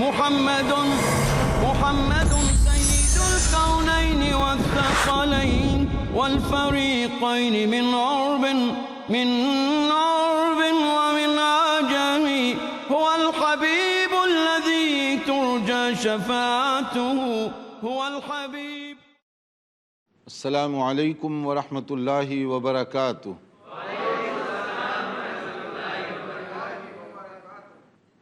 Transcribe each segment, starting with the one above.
محمد محمد سيد الكونين والثقلين والفريقين من عرب ومن عجم هو الحبيب الذي ترجى شفاعته هو الحبيب. السلام علیکم ورحمۃ اللہ وبرکاتہ.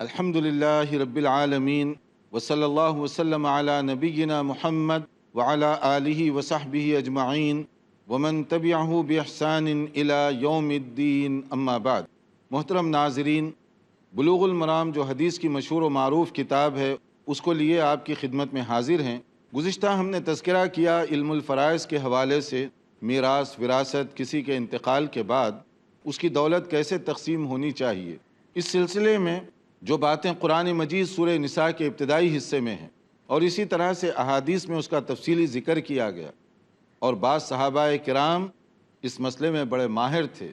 الحمد للہ رب العالمین وصلی اللہ وسلم علی نبینا محمد وعلی آلہ وصحبہ اجمعین ومن تبعہ باحسان الی یوم الدین، اما بعد. محترم ناظرین، بلوغ المرام جو حدیث کی مشہور و معروف کتاب ہے، اس کو لیے آپ کی خدمت میں حاضر ہیں. گزشتہ ہم نے تذکرہ کیا علم الفرائض کے حوالے سے میراث، وراثت، کسی کے انتقال کے بعد اس کی دولت کیسے تقسیم ہونی چاہیے. اس سلسلے میں جو باتیں قرآن مجید سورہ نساء کے ابتدائی حصے میں ہیں اور اسی طرح سے احادیث میں اس کا تفصیلی ذکر کیا گیا، اور بعض صحابہ کرام اس مسئلے میں بڑے ماہر تھے.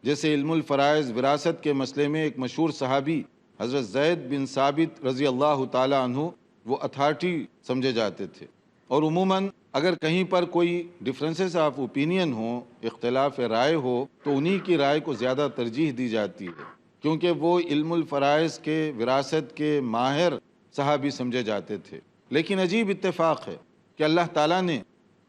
جیسے علم الفرائض، وراثت کے مسئلے میں ایک مشہور صحابی حضرت زید بن ثابت رضی اللہ تعالی عنہ وہ اتھارٹی سمجھے جاتے تھے، اور عموماً اگر کہیں پر کوئی ڈفرینسز آف اوپینین ہوں، اختلاف رائے ہو، تو انہی کی رائے کو زیادہ ترجیح دی جاتی ہے، کیونکہ وہ علم الفرائض کے، وراثت کے ماہر صحابی سمجھے جاتے تھے. لیکن عجیب اتفاق ہے کہ اللہ تعالیٰ نے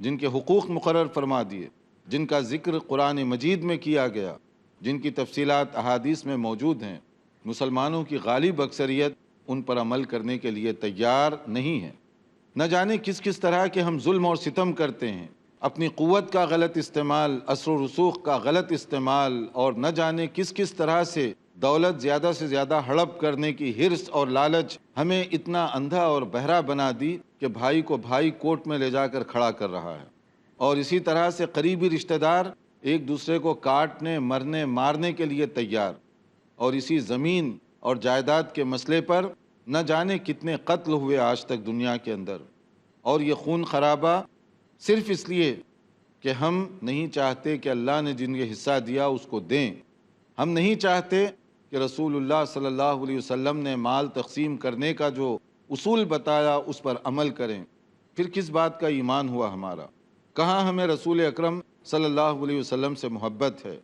جن کے حقوق مقرر فرما دیے، جن کا ذکر قرآن مجید میں کیا گیا، جن کی تفصیلات احادیث میں موجود ہیں، مسلمانوں کی غالب اکثریت ان پر عمل کرنے کے لیے تیار نہیں ہے. نہ جانے کس کس طرح کے ہم ظلم اور ستم کرتے ہیں، اپنی قوت کا غلط استعمال، اثر و رسوخ کا غلط استعمال، اور نہ جانے کس کس طرح سے دولت زیادہ سے زیادہ ہڑپ کرنے کی حرص اور لالچ ہمیں اتنا اندھا اور بہرا بنا دی کہ بھائی کو بھائی کوٹ میں لے جا کر کھڑا کر رہا ہے. اور اسی طرح سے قریبی رشتہ دار ایک دوسرے کو کاٹنے، مرنے، مارنے کے لیے تیار. اور اسی زمین اور جائیداد کے مسئلے پر نہ جانے کتنے قتل ہوئے آج تک دنیا کے اندر. اور یہ خون خرابہ صرف اس لیے کہ ہم نہیں چاہتے کہ اللہ نے جن کے حصہ دیا اس کو دیں. ہم نہیں چاہتے کہ رسول اللہ صلی اللہ علیہ وسلم نے مال تقسیم کرنے کا جو اصول بتایا اس پر عمل کریں. پھر کس بات کا ایمان ہوا ہمارا؟ کہاں ہمیں رسول اکرم صلی اللہ علیہ وسلم سے محبت ہے؟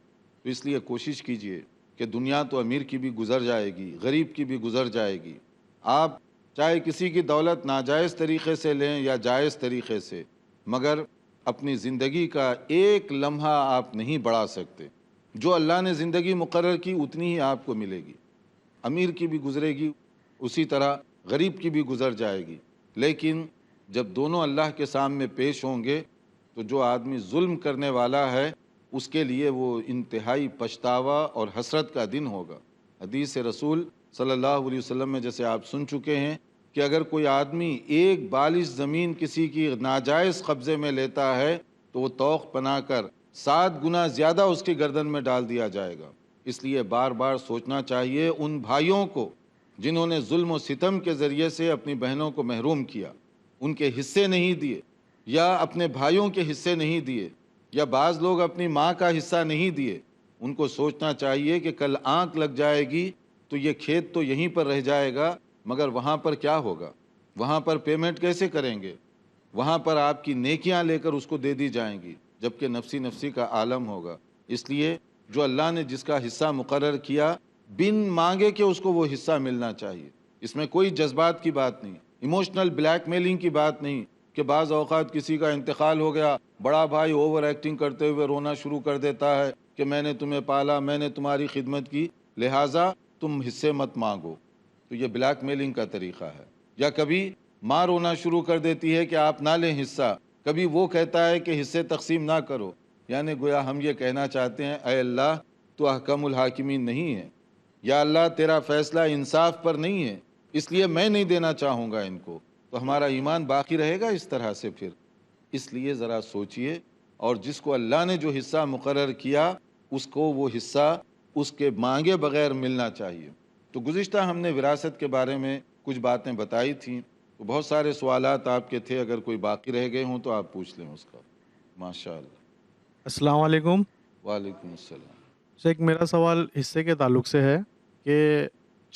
تو اس لیے کوشش کیجئے کہ دنیا تو امیر کی بھی گزر جائے گی، غریب کی بھی گزر جائے گی. آپ چاہے کسی کی دولت ناجائز طریقے سے لیں یا جائز طریقے سے، مگر اپنی زندگی کا ایک لمحہ آپ نہیں بڑھا سکتے. جو اللہ نے زندگی مقرر کی اتنی ہی آپ کو ملے گی. امیر کی بھی گزرے گی، اسی طرح غریب کی بھی گزر جائے گی. لیکن جب دونوں اللہ کے سامنے پیش ہوں گے تو جو آدمی ظلم کرنے والا ہے اس کے لیے وہ انتہائی پچھتاوا اور حسرت کا دن ہوگا. حدیث رسول صلی اللہ علیہ وسلم میں جیسے آپ سن چکے ہیں کہ اگر کوئی آدمی ایک بالش زمین کسی کی ناجائز قبضے میں لیتا ہے تو وہ توق بنا کر 7 گنا زیادہ اس کی گردن میں ڈال دیا جائے گا. اس لیے بار بار سوچنا چاہیے ان بھائیوں کو جنہوں نے ظلم و ستم کے ذریعے سے اپنی بہنوں کو محروم کیا، ان کے حصے نہیں دیے، یا اپنے بھائیوں کے حصے نہیں دیے، یا بعض لوگ اپنی ماں کا حصہ نہیں دیے. ان کو سوچنا چاہیے کہ کل آنکھ لگ جائے گی تو یہ کھیت تو یہیں پر رہ جائے گا، مگر وہاں پر کیا ہوگا؟ وہاں پر پیمنٹ کیسے کریں گے؟ وہاں پر آپ کی نیکیاں لے کر اس کو دے دی جائیں گی، جبکہ نفسی نفسی کا عالم ہوگا. اس لیے جو اللہ نے جس کا حصہ مقرر کیا، بن مانگے کہ اس کو وہ حصہ ملنا چاہیے. اس میں کوئی جذبات کی بات نہیں، ایموشنل بلیک میلنگ کی بات نہیں کہ بعض اوقات کسی کا انتقال ہو گیا، بڑا بھائی اوور ایکٹنگ کرتے ہوئے رونا شروع کر دیتا ہے کہ میں نے تمہیں پالا، میں نے تمہاری خدمت کی، لہٰذا تم حصے مت مانگو. تو یہ بلیک میلنگ کا طریقہ ہے. یا کبھی ماں رونا شروع کر دیتی ہے کہ آپ نہ لیں حصہ، کبھی وہ کہتا ہے کہ حصے تقسیم نہ کرو. یعنی گویا ہم یہ کہنا چاہتے ہیں اے اللہ تو احکم الحاکمین نہیں ہے، یا اللہ تیرا فیصلہ انصاف پر نہیں ہے، اس لیے میں نہیں دینا چاہوں گا ان کو. تو ہمارا ایمان باقی رہے گا اس طرح سے؟ پھر اس لیے ذرا سوچئے، اور جس کو اللہ نے جو حصہ مقرر کیا اس کو وہ حصہ اس کے مانگے بغیر ملنا چاہیے. تو گزشتہ ہم نے وراثت کے بارے میں کچھ باتیں بتائی تھیں، تو بہت سارے سوالات آپ کے تھے، اگر کوئی باقی رہ گئے ہوں تو آپ پوچھ لیں اس کا. ماشاءاللہ. السلام علیکم. وعلیکم السلام. ایک میرا سوال حصے کے تعلق سے ہے کہ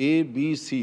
ABC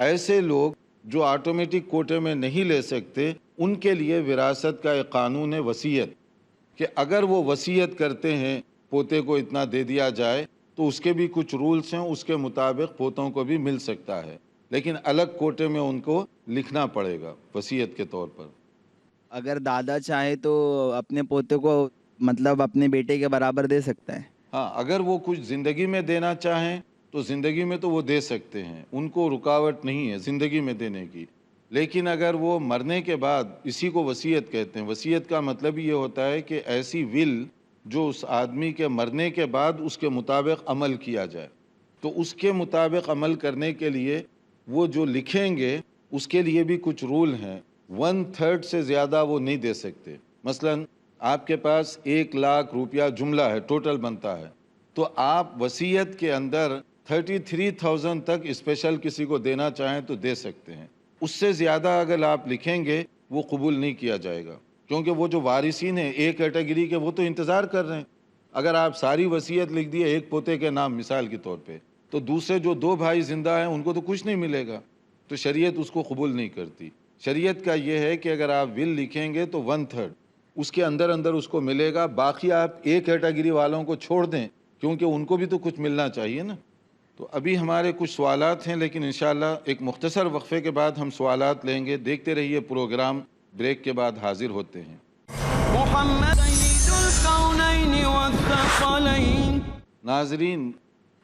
ایسے لوگ جو آٹومیٹک کوٹے میں نہیں لے سکتے، ان کے لیے وراثت کا ایک قانون ہے وصیت، کہ اگر وہ وصیت کرتے ہیں پوتے کو اتنا دے دیا جائے تو اس کے بھی کچھ رولز ہیں، اس کے مطابق پوتوں کو بھی مل سکتا ہے، لیکن الگ کوٹے میں ان کو لکھنا پڑے گا وصیت کے طور پر۔ اگر دادا چاہے تو اپنے پوتے کو مطلب اپنے بیٹے کے برابر دے سکتا ہے؟ ہاں، اگر وہ کچھ زندگی میں دینا چاہیں تو زندگی میں تو وہ دے سکتے ہیں، ان کو رکاوٹ نہیں ہے زندگی میں دینے کی، لیکن اگر وہ مرنے کے بعد، اسی کو وصیت کہتے ہیں، وصیت کا مطلب یہ ہوتا ہے کہ ایسی ول جو اس آدمی کے مرنے کے بعد اس کے مطابق عمل کیا جائے، تو اس کے مطابق عمل کرنے کے لیے وہ جو لکھیں گے اس کے لیے بھی کچھ رول ہیں، 1/3 سے زیادہ وہ نہیں دے سکتے۔ مثلا آپ کے پاس 1,00,000 روپیہ جملہ ہے، ٹوٹل بنتا ہے، تو آپ وصیت کے اندر 33,000 تک اسپیشل کسی کو دینا چاہیں تو دے سکتے ہیں۔ اس سے زیادہ اگر آپ لکھیں گے وہ قبول نہیں کیا جائے گا، کیونکہ وہ جو وارثین ہیں ایک کیٹیگری کے، وہ تو انتظار کر رہے ہیں۔ اگر آپ ساری وصیت لکھ دیے ایک پوتے کے نام مثال کے طور پہ، تو دوسرے جو 2 بھائی زندہ ہیں ان کو تو کچھ نہیں ملے گا، تو شریعت اس کو قبول نہیں کرتی۔ شریعت کا یہ ہے کہ اگر آپ ول لکھیں گے تو 1/3 اس کے اندر اس کو ملے گا، باقی آپ ایک کیٹیگری والوں کو چھوڑ دیں، کیونکہ ان کو بھی تو کچھ ملنا چاہیے نا۔ تو ابھی ہمارے کچھ سوالات ہیں، لیکن انشاءاللہ ایک مختصر وقفے کے بعد ہم سوالات لیں گے۔ دیکھتے رہیے پروگرام، بریک کے بعد حاضر ہوتے ہیں۔ محمد سيد الكونين والثقلين. ناظرین،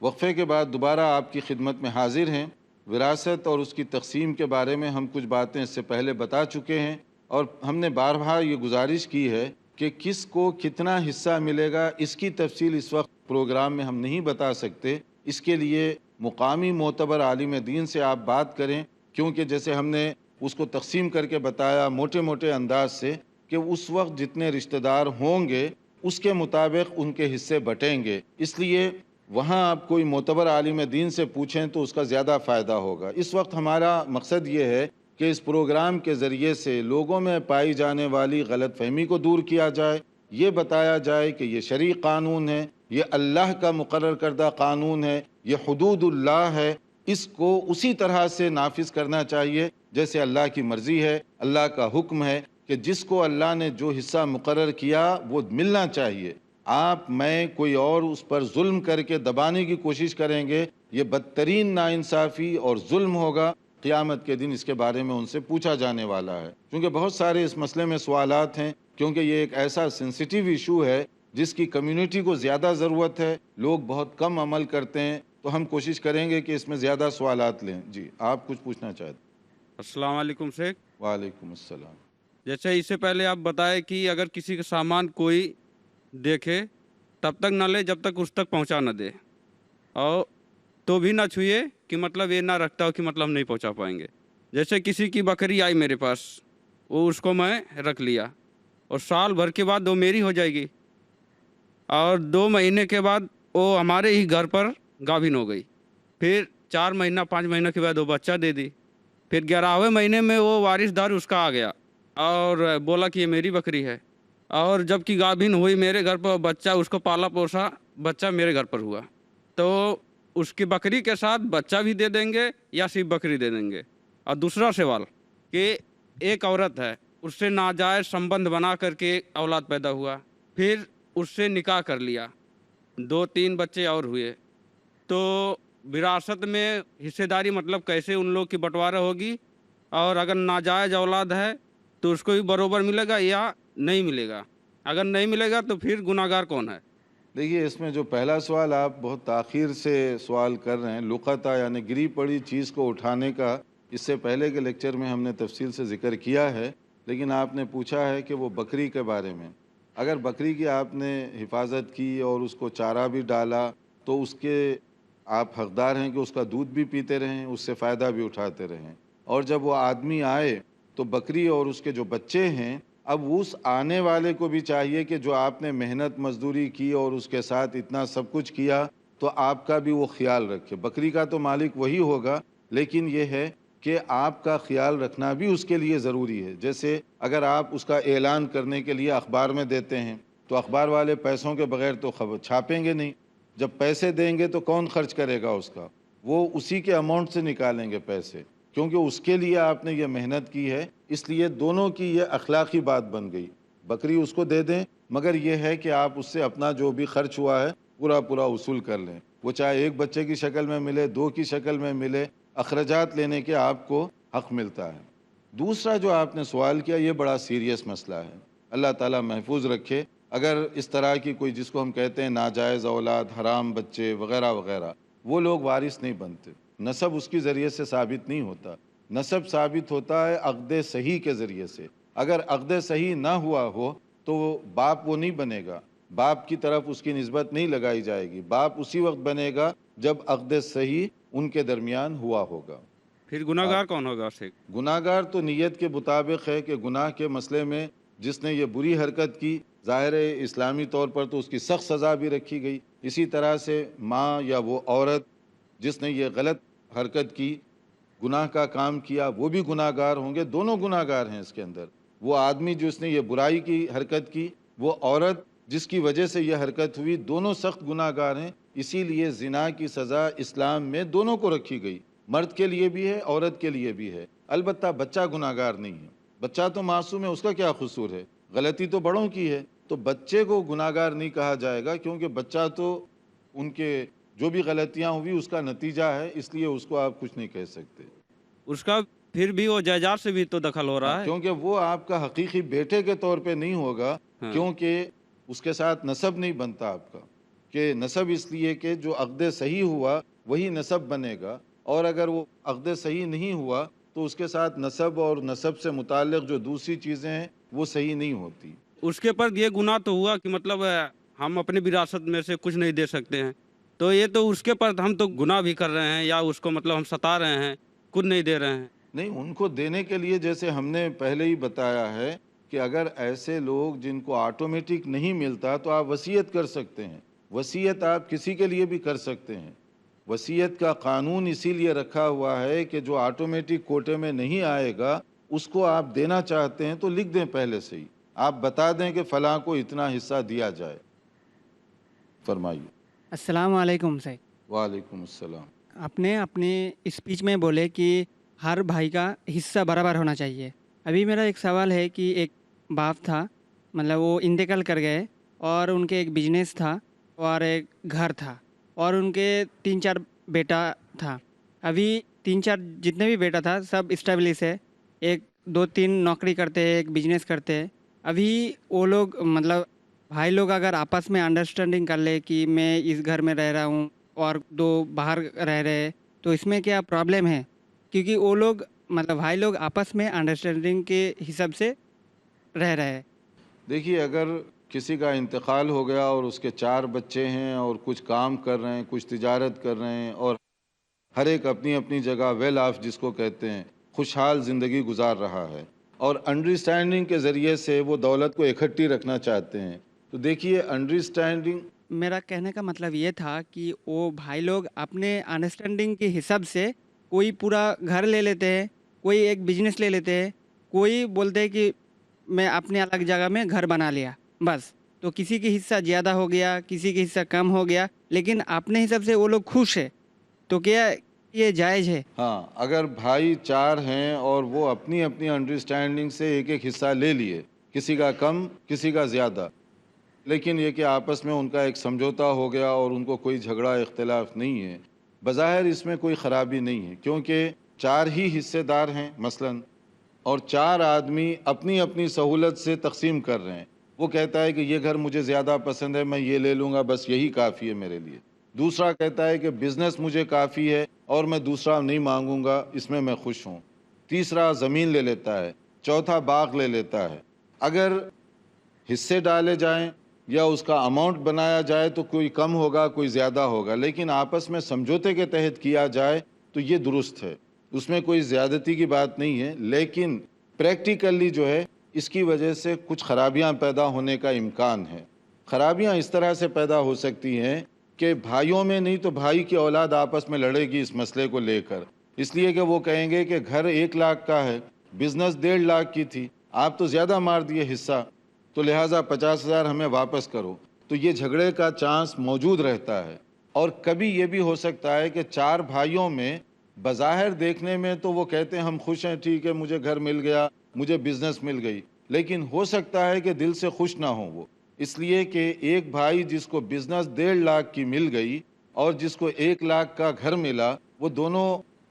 وقفے کے بعد دوبارہ آپ کی خدمت میں حاضر ہیں۔ وراثت اور اس کی تقسیم کے بارے میں ہم کچھ باتیں اس سے پہلے بتا چکے ہیں، اور ہم نے بارہا یہ گزارش کی ہے کہ کس کو کتنا حصہ ملے گا اس کی تفصیل اس وقت پروگرام میں ہم نہیں بتا سکتے۔ اس کے لیے مقامی معتبر عالم دین سے آپ بات کریں، کیونکہ جیسے ہم نے اس کو تقسیم کر کے بتایا موٹے موٹے انداز سے، کہ اس وقت جتنے رشتہ دار ہوں گے اس کے مطابق ان کے حصے بٹیں گے، اس لیے وہاں آپ کوئی معتبر عالم دین سے پوچھیں تو اس کا زیادہ فائدہ ہوگا۔ اس وقت ہمارا مقصد یہ ہے کہ اس پروگرام کے ذریعے سے لوگوں میں پائی جانے والی غلط فہمی کو دور کیا جائے، یہ بتایا جائے کہ یہ شرعی قانون ہے، یہ اللہ کا مقرر کردہ قانون ہے، یہ حدود اللہ ہے، اس کو اسی طرح سے نافذ کرنا چاہیے جیسے اللہ کی مرضی ہے، اللہ کا حکم ہے کہ جس کو اللہ نے جو حصہ مقرر کیا وہ ملنا چاہیے۔ آپ، میں، کوئی اور اس پر ظلم کر کے دبانے کی کوشش کریں گے، یہ بدترین ناانصافی اور ظلم ہوگا۔ قیامت کے دن اس کے بارے میں ان سے پوچھا جانے والا ہے، کیونکہ بہت سارے اس مسئلے میں سوالات ہیں، کیونکہ یہ ایک ایسا سینسیٹیو ایشو ہے جس کی کمیونٹی کو زیادہ ضرورت ہے، لوگ بہت کم عمل کرتے ہیں، تو ہم کوشش کریں گے کہ اس میں زیادہ سوالات لیں۔ جی، آپ کچھ پوچھنا چاہتے ہیں؟ السلام علیکم شیخ۔ وعلیکم السلام۔ جیسے اس سے پہلے آپ بتائے کہ اگر کسی کا سامان کوئی دیکھے تب تک نہ لے جب تک اس تک پہنچا نہ دے، اور تو بھی نہ چھوئے کہ مطلب یہ نہ رکھتا ہو کہ مطلب نہیں پہنچا پائیں گے۔ جیسے کسی کی بکری آئی میرے پاس، وہ اس کو میں رکھ لیا، اور سال بھر کے بعد وہ میری ہو جائے گی، اور 2 مہینے کے بعد وہ ہمارے ہی گھر پر گابھن ہو گئی، پھر 4 مہینہ 5 مہینہ کے بعد وہ بچہ دے دی، پھر 11ویں مہینے میں وہ وارث دار اس کا آ گیا اور بولا کہ یہ میری بکری ہے، اور جب کہ گابھن ہوئی میرے گھر پر، بچہ اس کو پالا پوسا، بچہ میرے گھر پر ہوا، تو اس کی بکری کے ساتھ بچہ بھی دے دیں گے یا صرف بکری دے دیں گے؟ اور دوسرا سوال کہ ایک عورت ہے، اس سے ناجائز سمبند بنا کر کے اولاد پیدا ہوا، پھر اس سے نکاح کر لیا، 2-3 بچے اور ہوئے، تو وراثت میں حصے داری مطلب کیسے ان لوگ کی بٹوارہ ہوگی؟ اور اگر ناجائز اولاد ہے تو اس کو بھی برابر ملے گا یا نہیں ملے گا؟ اگر نہیں ملے گا تو پھر گناہگار کون ہے؟ دیکھیے، اس میں جو پہلا سوال آپ بہت تاخیر سے سوال کر رہے ہیں، لقطہ یعنی گری پڑی چیز کو اٹھانے کا اس سے پہلے کے لیکچر میں ہم نے تفصیل سے ذکر کیا ہے، لیکن آپ نے پوچھا ہے کہ وہ بکری کے بارے میں۔ اگر بکری کی آپ نے حفاظت کی اور اس کو چارہ بھی ڈالا تو اس کے آپ حقدار ہیں کہ اس کا دودھ بھی پیتے رہیں، اس سے فائدہ بھی اٹھاتے رہیں، اور جب وہ آدمی آئے تو بکری اور اس کے جو بچے ہیں، اب اس آنے والے کو بھی چاہیے کہ جو آپ نے محنت مزدوری کی اور اس کے ساتھ اتنا سب کچھ کیا، تو آپ کا بھی وہ خیال رکھے۔ بکری کا تو مالک وہی ہوگا، لیکن یہ ہے کہ آپ کا خیال رکھنا بھی اس کے لیے ضروری ہے۔ جیسے اگر آپ اس کا اعلان کرنے کے لیے اخبار میں دیتے ہیں تو اخبار والے پیسوں کے بغیر تو خبر چھاپیں گے نہیں، جب پیسے دیں گے تو کون خرچ کرے گا اس کا؟ وہ اسی کے اماؤنٹ سے نکالیں گے پیسے۔ کیونکہ اس کے لیے آپ نے یہ محنت کی ہے، اس لیے دونوں کی یہ اخلاقی بات بن گئی. بکری اس کو دے دیں، مگر یہ ہے کہ آپ اس سے اپنا جو بھی خرچ ہوا ہے پورا وصول کر لیں. وہ چاہے ایک بچے کی شکل میں ملے، 2 کی شکل میں ملے، اخراجات لینے کے آپ کو حق ملتا ہے. دوسرا جو آپ نے سوال کیا، یہ بڑا سیریس مسئلہ ہے. اللہ تعالیٰ محفوظ رکھے. اگر اس طرح کی کوئی، جس کو ہم کہتے ہیں ناجائز اولاد، حرام بچے وغیرہ وغیرہ، وہ لوگ وارث نہیں بنتے. نسب اس کی ذریعے سے ثابت نہیں ہوتا. نسب ثابت ہوتا ہے عقد صحیح کے ذریعے سے. اگر عقد صحیح نہ ہوا ہو تو باپ وہ نہیں بنے گا، باپ کی طرف اس کی نسبت نہیں لگائی جائے گی. باپ اسی وقت بنے گا جب عقد صحیح ان کے درمیان ہوا ہوگا. پھر گناہگار کون ہوگا اس سے؟ گناہگار تو نیت کے مطابق ہے کہ گناہ کے مسئلے میں جس نے یہ بری حرکت کی، ظاہر ہے اسلامی طور پر تو اس کی سخت سزا بھی رکھی گئی. اسی طرح سے ماں یا وہ عورت جس نے یہ غلط حرکت کی، گناہ کا کام کیا، وہ بھی گناہ گار ہوں گے. دونوں گناہ گار ہیں اس کے اندر. وہ آدمی جس نے یہ برائی کی حرکت کی، وہ عورت جس کی وجہ سے یہ حرکت ہوئی، دونوں سخت گناہ گار ہیں. اسی لیے زنا کی سزا اسلام میں دونوں کو رکھی گئی، مرد کے لیے بھی ہے، عورت کے لیے بھی ہے. البتہ بچہ گناہ گار نہیں ہے. بچہ تو معصوم ہے، اس کا کیا قصور ہے؟ غلطی تو بڑوں کی ہے. تو بچے کو گناہ گار نہیں کہا جائے گا، کیونکہ بچہ تو ان کے جو بھی غلطیاں ہوئی اس کا نتیجہ ہے، اس لیے اس کو آپ کچھ نہیں کہہ سکتے. اس کا پھر بھی وہ جائیداد سے بھی تو دخل ہو رہا ہے. کیونکہ وہ آپ کا حقیقی بیٹے کے طور پہ نہیں ہوگا، کیونکہ اس کے ساتھ نسب نہیں بنتا آپ کا. کہ نسب اس لیے کہ جو عقد صحیح ہوا وہی نسب بنے گا، اور اگر وہ عقد صحیح نہیں ہوا تو اس کے ساتھ نسب اور نسب سے متعلق جو دوسری چیزیں ہیں وہ صحیح نہیں ہوتی. اس کے پر یہ گناہ تو ہوا کہ مطلب ہم اپنی وراثت میں سے کچھ نہیں دے سکتے ہیں، تو یہ تو اس کے پر ہم تو گناہ بھی کر رہے ہیں، یا اس کو مطلب ہم ستا رہے ہیں، کچھ نہیں دے رہے ہیں. نہیں، ان کو دینے کے لیے جیسے ہم نے پہلے ہی بتایا ہے کہ اگر ایسے لوگ جن کو آٹومیٹک نہیں ملتا تو آپ وصیت کر سکتے ہیں. وصیت آپ کسی کے لیے بھی کر سکتے ہیں. وصیت کا قانون اسی لیے رکھا ہوا ہے کہ جو آٹومیٹک کوٹے میں نہیں آئے گا اس کو آپ دینا چاہتے ہیں تو لکھ دیں پہلے سے ہی. آپ بتا دیں کہ فلاں کو اتنا حصہ دیا جائے. فرمائیے. السلام علیکم سر. وعلیکم السلام. آپ نے اپنے اسپیچ میں بولے کہ ہر بھائی کا حصہ برابر ہونا چاہیے. ابھی میرا ایک سوال ہے کہ ایک باپ تھا، مطلب وہ انتقال کر گئے، اور ان کے ایک بزنس تھا اور ایک گھر تھا، اور ان کے 3-4 بیٹا تھا. ابھی 3-4 جتنے بھی بیٹا تھا سب اسٹیبلش ہے، 1-2-3 نوکری کرتے ہیں، ایک بزنس کرتے ہیں. ابھی وہ لوگ مطلب بھائی لوگ اگر آپس میں انڈرسٹینڈنگ کر لے کہ میں اس گھر میں رہ رہا ہوں اور 2 باہر رہ رہے ہیں، تو اس میں کیا پرابلم ہے؟ کیونکہ وہ لوگ مطلب بھائی لوگ آپس میں انڈرسٹینڈنگ کے حساب سے رہ رہے ہیں. دیکھیے، اگر کسی کا انتقال ہو گیا اور اس کے 4 بچے ہیں اور کچھ کام کر رہے ہیں، کچھ تجارت کر رہے ہیں، اور ہر ایک اپنی اپنی جگہ ویل آف جس کو کہتے ہیں خوشحال زندگی گزار رہا ہے، اور انڈرسٹینڈنگ کے ذریعے سے وہ دولت کو اکٹھی رکھنا چاہتے ہیں، تو دیکھیے انڈرسٹینڈنگ. میرا کہنے کا مطلب یہ تھا کہ وہ بھائی لوگ اپنے انڈرسٹینڈنگ کے حساب سے کوئی پورا گھر لے لیتے ہیں، کوئی ایک بزنس لے لیتے ہیں، کوئی بولتے ہیں کہ میں اپنے الگ جگہ میں گھر بنا لیا بس. تو کسی کی حصہ زیادہ ہو گیا، کسی کی حصہ کم ہو گیا، لیکن اپنے حساب سے وہ لوگ خوش ہے. تو کیا یہ جائز ہے؟ ہاں، اگر بھائی 4 ہیں اور وہ اپنی اپنی انڈرسٹینڈنگ سے ایک حصہ لے لیے، کسی کا کم کسی کا زیادہ، لیکن یہ کہ آپس میں ان کا ایک سمجھوتا ہو گیا اور ان کو کوئی جھگڑا اختلاف نہیں ہے، بظاہر اس میں کوئی خرابی نہیں ہے، کیونکہ 4 ہی حصے دار ہیں مثلاً، اور 4 آدمی اپنی اپنی سہولت سے تقسیم کر رہے ہیں. وہ کہتا ہے کہ یہ گھر مجھے زیادہ پسند ہے، میں یہ لے لوں گا، بس یہی کافی ہے میرے لیے. دوسرا کہتا ہے کہ بزنس مجھے کافی ہے اور میں دوسرا نہیں مانگوں گا، اس میں میں خوش ہوں. تیسرا زمین لے لیتا ہے، چوتھا باغ لے لیتا ہے. اگر حصے ڈالے جائیں یا اس کا اماؤنٹ بنایا جائے تو کوئی کم ہوگا کوئی زیادہ ہوگا، لیکن آپس میں سمجھوتے کے تحت کیا جائے تو یہ درست ہے، اس میں کوئی زیادتی کی بات نہیں ہے. لیکن پریکٹیکلی جو ہے اس کی وجہ سے کچھ خرابیاں پیدا ہونے کا امکان ہے. خرابیاں اس طرح سے پیدا ہو سکتی ہیں کہ بھائیوں میں نہیں تو بھائی کی اولاد آپس میں لڑے گی اس مسئلے کو لے کر، اس لیے کہ وہ کہیں گے کہ گھر 1 لاکھ کا ہے، بزنس 1.5 لاکھ کی تھی، آپ تو زیادہ مار دیے حصہ، تو لہٰذا 50,000 ہمیں واپس کرو. تو یہ جھگڑے کا چانس موجود رہتا ہے. اور کبھی یہ بھی ہو سکتا ہے کہ 4 بھائیوں میں بظاہر دیکھنے میں تو وہ کہتے ہیں ہم خوش ہیں، ٹھیک ہے مجھے گھر مل گیا، مجھے بزنس مل گئی، لیکن ہو سکتا ہے کہ دل سے خوش نہ ہوں وہ، اس لیے کہ ایک بھائی جس کو بزنس 1.5 لاکھ کی مل گئی اور جس کو 1 لاکھ کا گھر ملا، وہ دونوں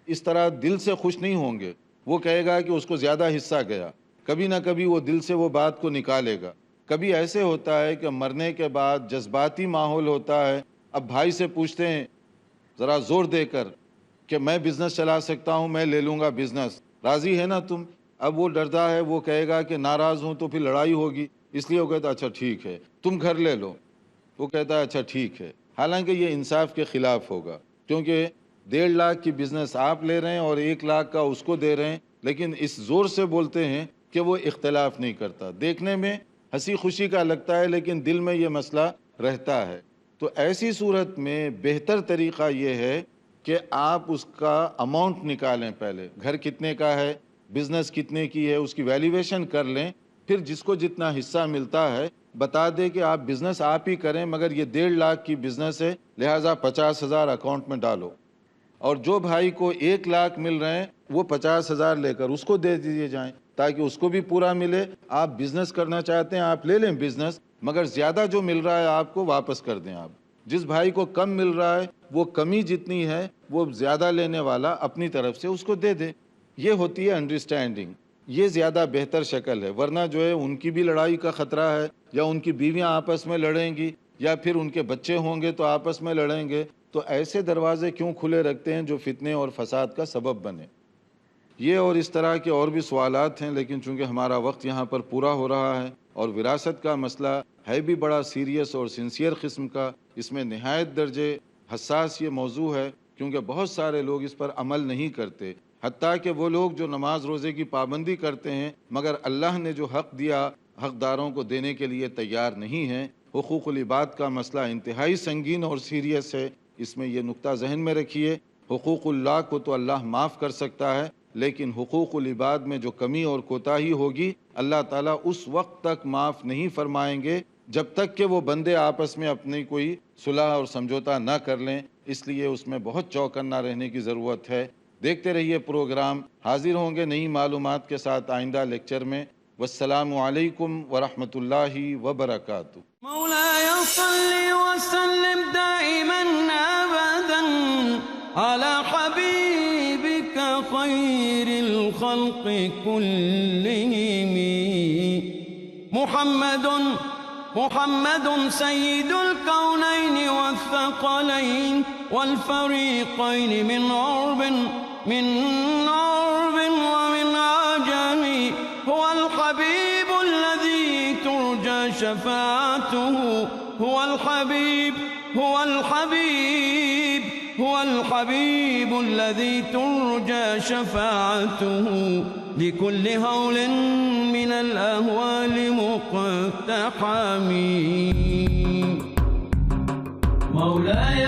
اس طرح دل سے خوش نہیں ہوں گے. وہ کہے گا کہ اس کو زیادہ حصہ گیا، کبھی نہ کبھی وہ دل سے وہ بات کو نکالے گا. کبھی ایسے ہوتا ہے کہ مرنے کے بعد جذباتی ماحول ہوتا ہے، اب بھائی سے پوچھتے ہیں ذرا زور دے کر کہ میں بزنس چلا سکتا ہوں، میں لے لوں گا بزنس، راضی ہے نا تم؟ اب وہ ڈرتا ہے، وہ کہے گا کہ ناراض ہوں تو پھر لڑائی ہوگی، اس لیے وہ کہتا ہے اچھا ٹھیک ہے تم گھر لے لو. وہ کہتا ہے اچھا ٹھیک ہے، حالانکہ یہ انصاف کے خلاف ہوگا، کیونکہ 1.5 لاکھ کی بزنس آپ لے رہے ہیں اور 1 لاکھ کا اس کو دے رہے ہیں، لیکن اس زور سے بولتے ہیں کہ وہ اختلاف نہیں کرتا. دیکھنے میں ہنسی خوشی کا لگتا ہے لیکن دل میں یہ مسئلہ رہتا ہے. تو ایسی صورت میں بہتر طریقہ یہ ہے کہ آپ اس کا اماؤنٹ نکالیں، پہلے گھر کتنے کا ہے، بزنس کتنے کی ہے، اس کی ویلیویشن کر لیں، پھر جس کو جتنا حصہ ملتا ہے بتا دے کہ آپ بزنس آپ ہی کریں، مگر یہ 1.5 لاکھ کی بزنس ہے لہٰذا 50,000 اکاؤنٹ میں ڈالو. اور جو بھائی کو 1 لاکھ مل رہے ہیں وہ 50,000 لے کر اس کو دے دیے جائیں تاکہ اس کو بھی پورا ملے. آپ بزنس کرنا چاہتے ہیں آپ لے لیں بزنس، مگر زیادہ جو مل رہا ہے آپ کو واپس کر دیں. آپ جس بھائی کو کم مل رہا ہے وہ کمی جتنی ہے وہ زیادہ لینے والا اپنی طرف سے اس کو دے دے. یہ ہوتی ہے انڈرسٹینڈنگ، یہ زیادہ بہتر شکل ہے. ورنہ جو ہے ان کی بھی لڑائی کا خطرہ ہے، یا ان کی بیویاں آپس میں لڑیں گی، یا پھر ان کے بچے ہوں گے تو آپس میں لڑیں گے. تو ایسے دروازے کیوں کھلے رکھتے ہیں جو فتنے اور فساد کا سبب بنے؟ یہ اور اس طرح کے اور بھی سوالات ہیں، لیکن چونکہ ہمارا وقت یہاں پر پورا ہو رہا ہے اور وراثت کا مسئلہ ہے بھی بڑا سیریس اور سنسیئر قسم کا، اس میں نہایت درجے حساس یہ موضوع ہے، کیونکہ بہت سارے لوگ اس پر عمل نہیں کرتے. حتیٰ کہ وہ لوگ جو نماز روزے کی پابندی کرتے ہیں مگر اللہ نے جو حق دیا حقداروں کو دینے کے لیے تیار نہیں ہیں. حقوق العباد کا مسئلہ انتہائی سنگین اور سیریس ہے، اس میں یہ نقطہ ذہن میں رکھیے. حقوق اللہ کو تو اللہ معاف کر سکتا ہے، لیکن حقوق العباد میں جو کمی اور کوتاہی ہوگی اللہ تعالیٰ اس وقت تک معاف نہیں فرمائیں گے جب تک کہ وہ بندے آپس میں اپنی کوئی صلح اور سمجھوتا نہ کر لیں. اس لیے اس میں بہت چوکنا رہنے کی ضرورت ہے. دیکھتے رہیے پروگرام. حاضر ہوں گے نئی معلومات کے ساتھ آئندہ لیکچر میں. والسلام علیکم ورحمۃ اللہ وبرکاتہ. مولاي صل وسلم دائما ابدا على حبيبك خير الخلق كلهم محمد سيد الكونين والثقلين والفريقين من عرب ومن عجم. هو الحبيب الذي ترجى شفاعته، هو الحبيب الذي ترجى شفاعته لكل هول من الأهوال مقتحم. مولاي